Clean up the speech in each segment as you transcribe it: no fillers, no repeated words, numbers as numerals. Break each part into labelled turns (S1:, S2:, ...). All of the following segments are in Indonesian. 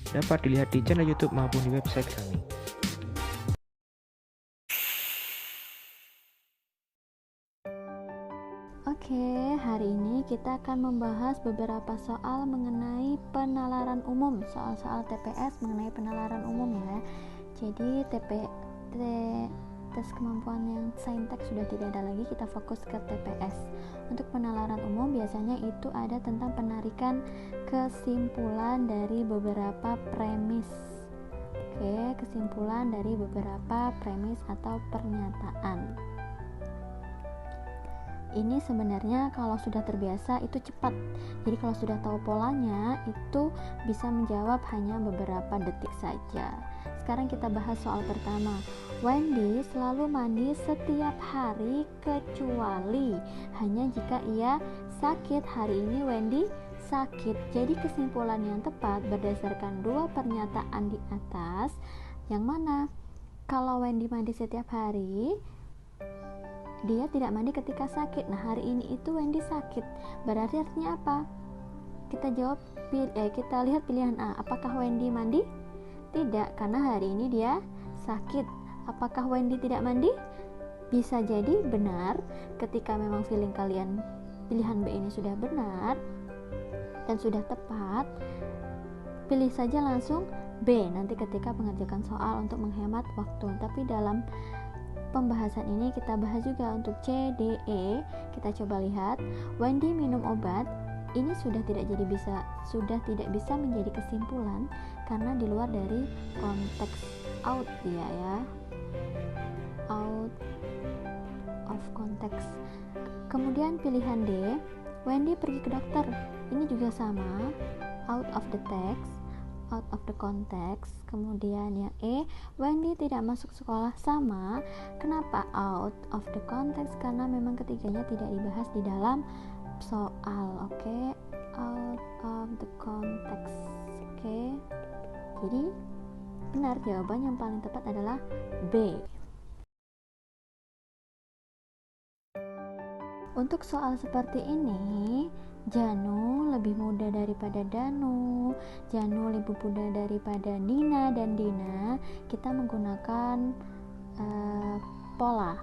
S1: dapat dilihat di channel YouTube maupun di website kami.
S2: Oke, hari ini kita akan membahas beberapa soal mengenai penalaran umum, soal-soal TPS mengenai penalaran umum ya. Jadi tes kemampuan yang saintek sudah tidak ada lagi, kita fokus ke TPS. Untuk penalaran umum biasanya itu ada tentang penarikan kesimpulan dari beberapa premis. Oke, kesimpulan dari beberapa premis atau pernyataan. Ini sebenarnya kalau sudah terbiasa itu cepat. Jadi kalau sudah tahu polanya itu bisa menjawab hanya beberapa detik saja. Sekarang kita bahas soal pertama. Wendy selalu mandi setiap hari kecuali hanya jika ia sakit. Hari ini Wendy sakit. Jadi kesimpulan yang tepat berdasarkan dua pernyataan di atas, yang mana kalau Wendy mandi setiap hari, dia tidak mandi ketika sakit. Nah, hari ini itu Wendy sakit. Berarti artinya apa? Kita lihat pilihan A. Apakah Wendy mandi? Tidak, karena hari ini dia sakit. Apakah Wendy tidak mandi? Bisa jadi benar. Ketika memang pilihan B ini sudah benar dan sudah tepat, pilih saja langsung B nanti ketika mengerjakan soal untuk menghemat waktu. Tapi dalam pembahasan ini kita bahas juga untuk C, D, E. Kita coba lihat. Wendy minum obat. Ini sudah tidak bisa menjadi kesimpulan karena di luar dari konteks out dia ya. Out of context. Kemudian pilihan D, Wendy pergi ke dokter. Ini juga sama, out of the text, out of the context. Kemudian yang E, Wendy tidak masuk sekolah, sama. Kenapa out of the context? Karena memang ketiganya tidak dibahas di dalam soal. Oke, out of the context. Oke, jadi benar, jawaban yang paling tepat adalah B. Untuk soal seperti ini, Janu lebih muda daripada Danu, Janu lebih muda daripada Nina dan Dina. Kita menggunakan pola.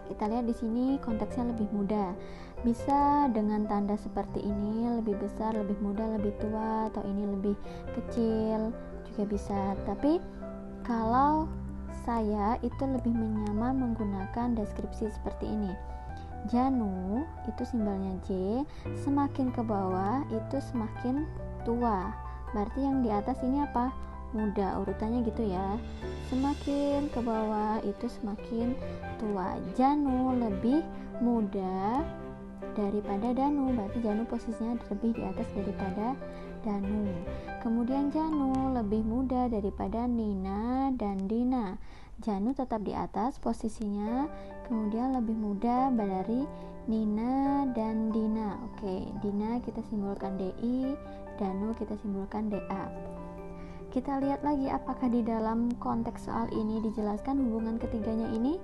S2: Kita lihat di sini konteksnya lebih muda. Bisa dengan tanda seperti ini, lebih besar, lebih muda, lebih tua, atau ini lebih kecil juga bisa. Tapi kalau saya itu lebih nyaman menggunakan deskripsi seperti ini. Janu itu simbolnya J, semakin ke bawah itu semakin tua. Berarti yang di atas ini apa? Muda, urutannya gitu ya. Semakin ke bawah itu semakin tua. Janu lebih muda daripada Danu, berarti Janu posisinya lebih di atas daripada Danu. Kemudian Janu lebih muda daripada Nina dan Dina. Janu tetap di atas posisinya, kemudian lebih muda dari Nina dan Dina. Oke, Dina kita simbolkan DI, Danu kita simbolkan DA. Kita lihat lagi apakah di dalam konteks soal ini dijelaskan hubungan ketiganya ini.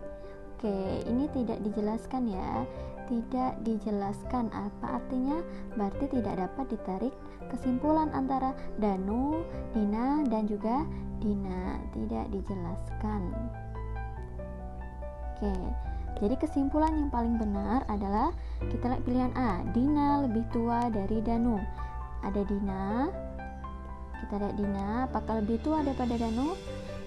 S2: Oke, ini tidak dijelaskan ya. Tidak dijelaskan. Apa artinya? Berarti tidak dapat ditarik kesimpulan antara Danu, Dina, dan juga Dina. Tidak dijelaskan. Oke, jadi kesimpulan yang paling benar adalah kita lihat pilihan A. Dina lebih tua dari Danu. Ada Dina. Kita lihat Dina, apakah lebih tua daripada Danu?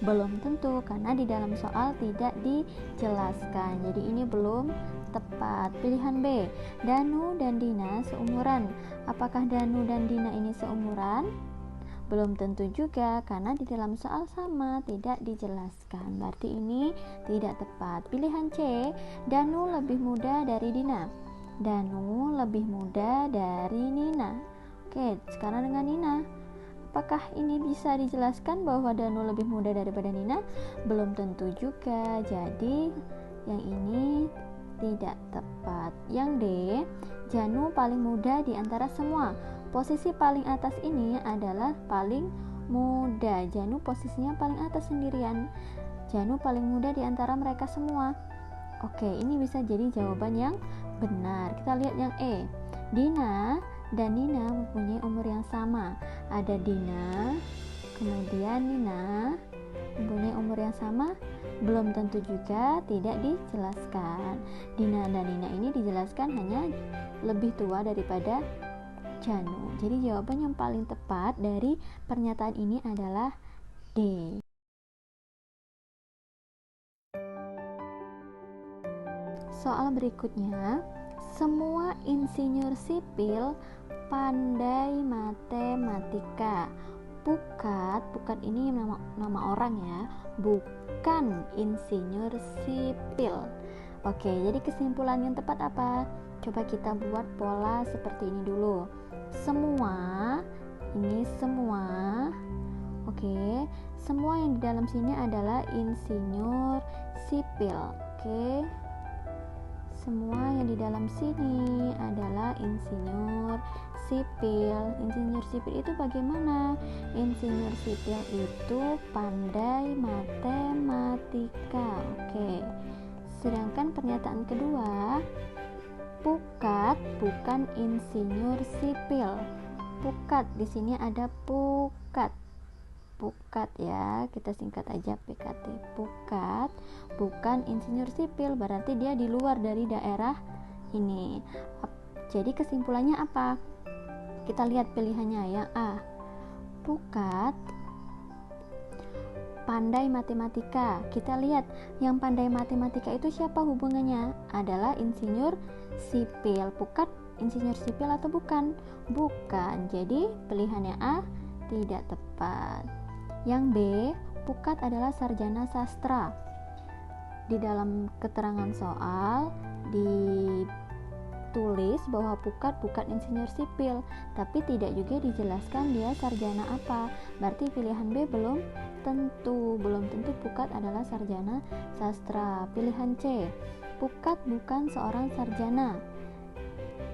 S2: Belum tentu, karena di dalam soal tidak dijelaskan. Jadi ini belum tepat. Pilihan B, Danu dan Dina seumuran. Apakah Danu dan Dina ini seumuran? Belum tentu juga, karena di dalam soal sama, tidak dijelaskan. Berarti ini tidak tepat. Pilihan C, Danu lebih muda dari Dina. Danu lebih muda dari Nina. Oke, sekarang dengan Nina. Apakah ini bisa dijelaskan bahwa Danu lebih muda daripada Nina? Belum tentu juga. Jadi yang ini tidak tepat. Yang D, Janu paling muda di antara semua. Posisi paling atas ini adalah paling muda. Janu posisinya paling atas sendirian. Janu paling muda di antara mereka semua. Oke, ini bisa jadi jawaban yang benar. Kita lihat yang E. Dina dan Nina mempunyai umur yang sama. Ada Dina, kemudian Nina. Mempunyai umur yang sama? Belum tentu juga, tidak dijelaskan. Dina dan Nina ini dijelaskan hanya lebih tua daripada Janu. Jadi jawaban yang paling tepat dari pernyataan ini adalah D. Soal berikutnya, semua insinyur sipil pandai matematika. Pukat ini nama orang ya, bukan insinyur sipil. Oke, jadi kesimpulan yang tepat apa? Coba kita buat pola seperti ini dulu. Semua, oke, semua yang di dalam sini adalah insinyur sipil. Oke, semua yang di dalam sini adalah insinyur sipil. Insinyur sipil itu bagaimana? Insinyur sipil itu pandai matematika. Oke. Sedangkan pernyataan kedua, Pukat bukan insinyur sipil. Pukat di sini ada Pukat. Pukat ya, kita singkat aja PKT. Pukat bukan insinyur sipil, berarti dia di luar dari daerah ini. Jadi kesimpulannya apa? Kita lihat pilihannya yang A. Pukat pandai matematika. Kita lihat yang pandai matematika itu siapa hubungannya? Adalah insinyur sipil. Pukat insinyur sipil atau bukan? Bukan. Jadi pilihannya A tidak tepat. Yang B, Pukat adalah sarjana sastra. Di dalam keterangan soal ditulis bahwa Pukat bukan insinyur sipil, tapi tidak juga dijelaskan dia sarjana apa. Berarti pilihan B belum tentu Pukat adalah sarjana sastra. Pilihan C, Pukat bukan seorang sarjana.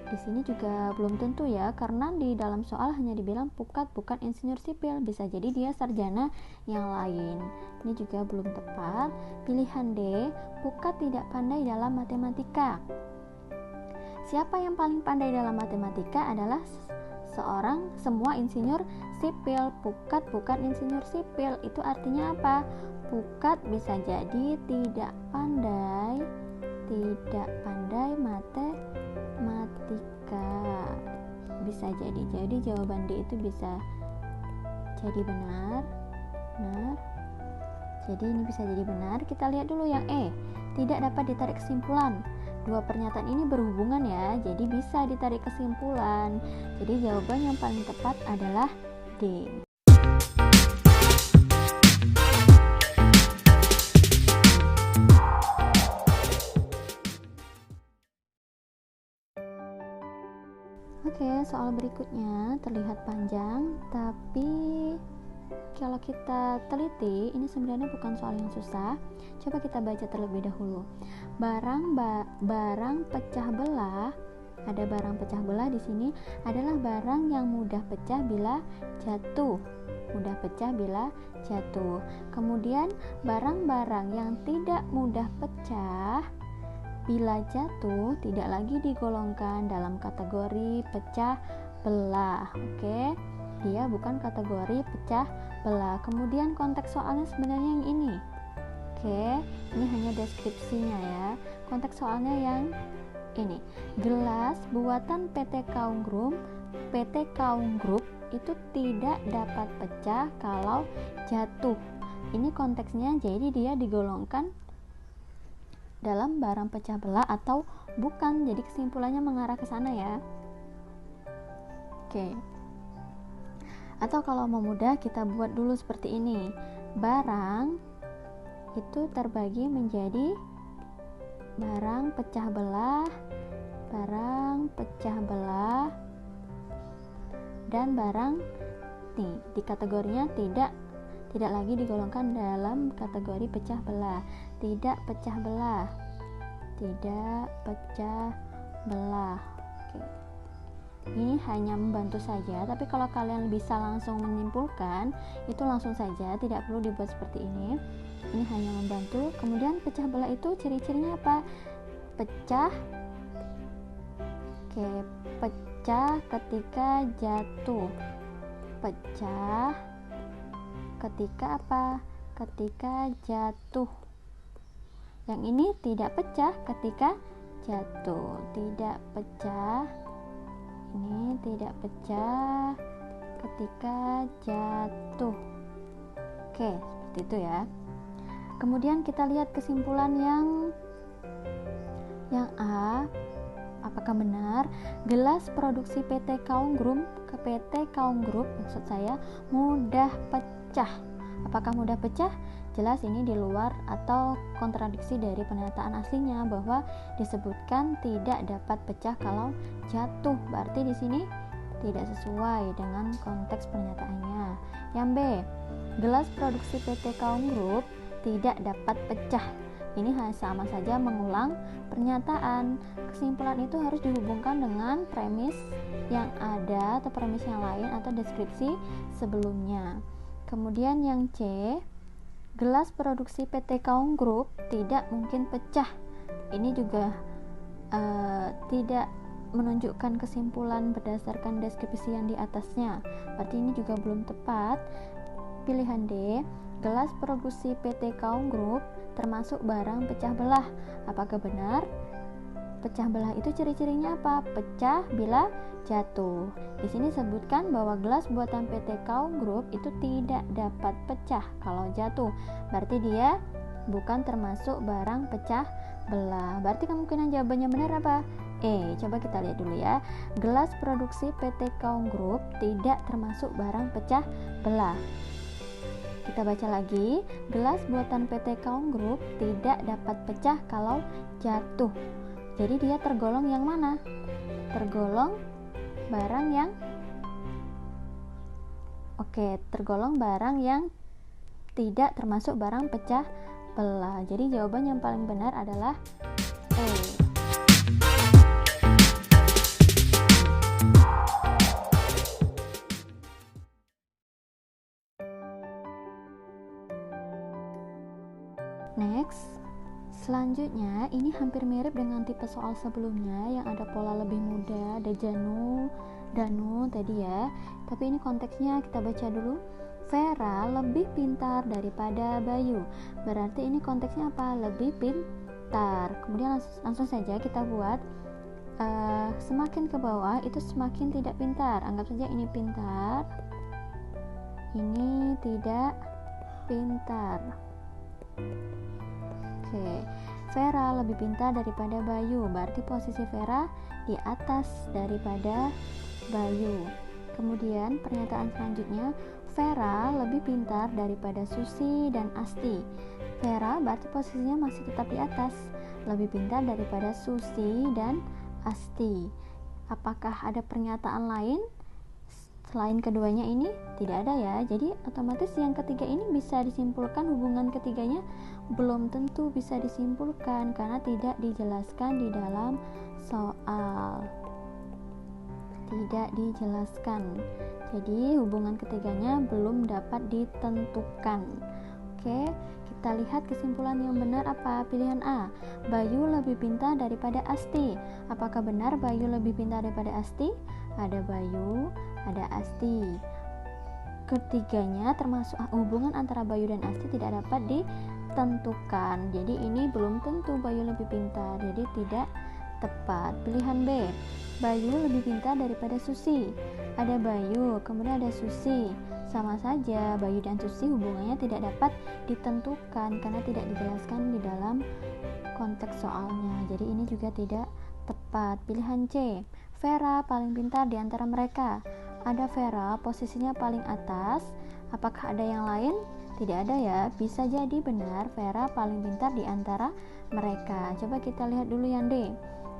S2: Di sini juga belum tentu ya, karena di dalam soal hanya dibilang Pukat bukan insinyur sipil, bisa jadi dia sarjana yang lain. Ini juga belum tepat. Pilihan D, Pukat tidak pandai dalam matematika. Siapa yang paling pandai dalam matematika adalah semua insinyur sipil. Pukat bukan insinyur sipil. Itu artinya apa? Pukat bisa jadi tidak pandai matematika. Bisa jadi jawaban D itu bisa jadi benar. Jadi ini bisa jadi benar. Kita lihat dulu yang E, tidak dapat ditarik kesimpulan. Dua pernyataan ini berhubungan ya, jadi bisa ditarik kesimpulan. Jadi jawaban yang paling tepat adalah D. Oke, soal berikutnya terlihat panjang, tapi kalau kita teliti, ini sebenarnya bukan soal yang susah. Coba kita baca terlebih dahulu. Barang pecah belah, ada barang pecah belah di sini adalah barang yang mudah pecah bila jatuh. Kemudian barang-barang yang tidak mudah pecah bila jatuh tidak lagi digolongkan dalam kategori pecah belah. Oke, dia bukan kategori pecah belah. Kemudian konteks soalnya sebenarnya yang ini. Oke, ini hanya deskripsinya ya. Konteks soalnya yang ini. Gelas buatan PT Kaung Group itu tidak dapat pecah kalau jatuh. Ini konteksnya, jadi dia digolongkan dalam barang pecah belah atau bukan. Jadi kesimpulannya mengarah ke sana ya. Oke. Atau kalau mau mudah kita buat dulu seperti ini. Barang itu terbagi menjadi barang pecah belah, dan barang nih di kategorinya tidak lagi digolongkan dalam kategori pecah belah. Tidak pecah belah. Oke. Ini hanya membantu saja, tapi kalau kalian bisa langsung menyimpulkan, itu langsung saja, tidak perlu dibuat seperti ini. Ini hanya membantu. Kemudian pecah belah itu ciri-cirinya apa? Pecah ketika jatuh. pecah ketika apa? Ketika jatuh. Yang ini tidak pecah ketika jatuh. Tidak pecah. Ini tidak pecah ketika jatuh. Oke, seperti itu ya. Kemudian kita lihat kesimpulan yang A. Apakah benar gelas produksi PT Kaung Group maksud saya mudah pecah? Apakah mudah pecah? Jelas ini di luar atau kontradiksi dari pernyataan aslinya, bahwa disebutkan tidak dapat pecah kalau jatuh. Berarti di sini tidak sesuai dengan konteks pernyataannya. Yang B, gelas produksi PT Kaung Group tidak dapat pecah. Ini sama saja mengulang pernyataan. Kesimpulan itu harus dihubungkan dengan premis yang ada atau premis yang lain atau deskripsi sebelumnya. Kemudian yang C, gelas produksi PT Kaung Group tidak mungkin pecah. Ini juga tidak menunjukkan kesimpulan berdasarkan deskripsi yang di atasnya. Berarti ini juga belum tepat. Pilihan D, gelas produksi PT Kaung Group termasuk barang pecah belah. Apakah benar? Pecah belah itu ciri-cirinya apa? Pecah bila jatuh. Di sini sebutkan bahwa gelas buatan PT Kaung Group itu tidak dapat pecah kalau jatuh. Berarti dia bukan termasuk barang pecah belah. Berarti kemungkinan jawabannya benar apa? Coba kita lihat dulu ya. Gelas produksi PT Kaung Group tidak termasuk barang pecah belah. Kita baca lagi, gelas buatan PT Kaung Group tidak dapat pecah kalau jatuh. Jadi dia tergolong yang mana? Tergolong barang yang tergolong barang yang tidak termasuk barang pecah belah. Jadi jawaban yang paling benar adalah E. Next, selanjutnya ini hampir mirip dengan tipe soal sebelumnya yang ada pola lebih mudah, ada Danu tadi ya. Tapi ini konteksnya kita baca dulu. Vera lebih pintar daripada Bayu. Berarti ini konteksnya apa? Lebih pintar. Kemudian langsung saja kita buat semakin ke bawah itu semakin tidak pintar. Anggap saja ini pintar, ini tidak pintar. Vera lebih pintar daripada Bayu. Berarti posisi Vera di atas daripada Bayu. Kemudian pernyataan selanjutnya, Vera lebih pintar daripada Susi dan Asti. Vera berarti posisinya masih tetap di atas, lebih pintar daripada Susi dan Asti. Apakah ada pernyataan lain selain keduanya ini? Tidak ada ya. Jadi otomatis yang ketiga ini bisa disimpulkan, hubungan ketiganya belum tentu bisa disimpulkan karena tidak dijelaskan di dalam soal. Tidak dijelaskan. Jadi hubungan ketiganya belum dapat ditentukan. Oke, kita lihat kesimpulan yang benar apa? Pilihan A, Bayu lebih pintar daripada Asti. Apakah benar Bayu lebih pintar daripada Asti? Ada Bayu, ada Asti. Ketiganya termasuk hubungan antara Bayu dan Asti tidak dapat ditentukan. Jadi ini belum tentu Bayu lebih pintar, jadi tidak tepat. Pilihan B, Bayu lebih pintar daripada Susi. Ada Bayu, kemudian ada Susi. Sama saja, Bayu dan Susi hubungannya tidak dapat ditentukan karena tidak dijelaskan di dalam konteks soalnya. Jadi ini juga tidak tepat. Pilihan C, Vera paling pintar di antara mereka. Ada Vera, posisinya paling atas. Apakah ada yang lain? Tidak ada ya. Bisa jadi benar Vera paling pintar di antara mereka. Coba kita lihat dulu yang D.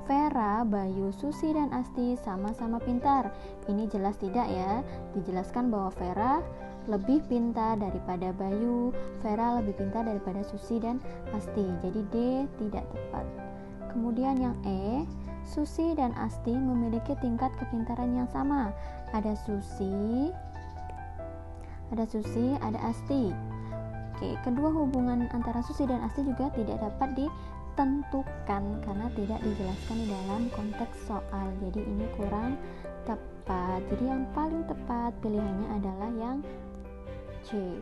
S2: Vera, Bayu, Susi, dan Asti sama-sama pintar. Ini jelas tidak ya. Dijelaskan bahwa Vera lebih pintar daripada Bayu, Vera lebih pintar daripada Susi dan Asti. Jadi D tidak tepat. Kemudian yang E, Susi dan Asti memiliki tingkat kepintaran yang sama. Ada Susi, ada Asti. Oke, kedua hubungan antara Susi dan Asti juga tidak dapat ditentukan karena tidak dijelaskan di dalam konteks soal. Jadi ini kurang tepat. tepat. Jadi yang paling tepat pilihannya adalah yang C.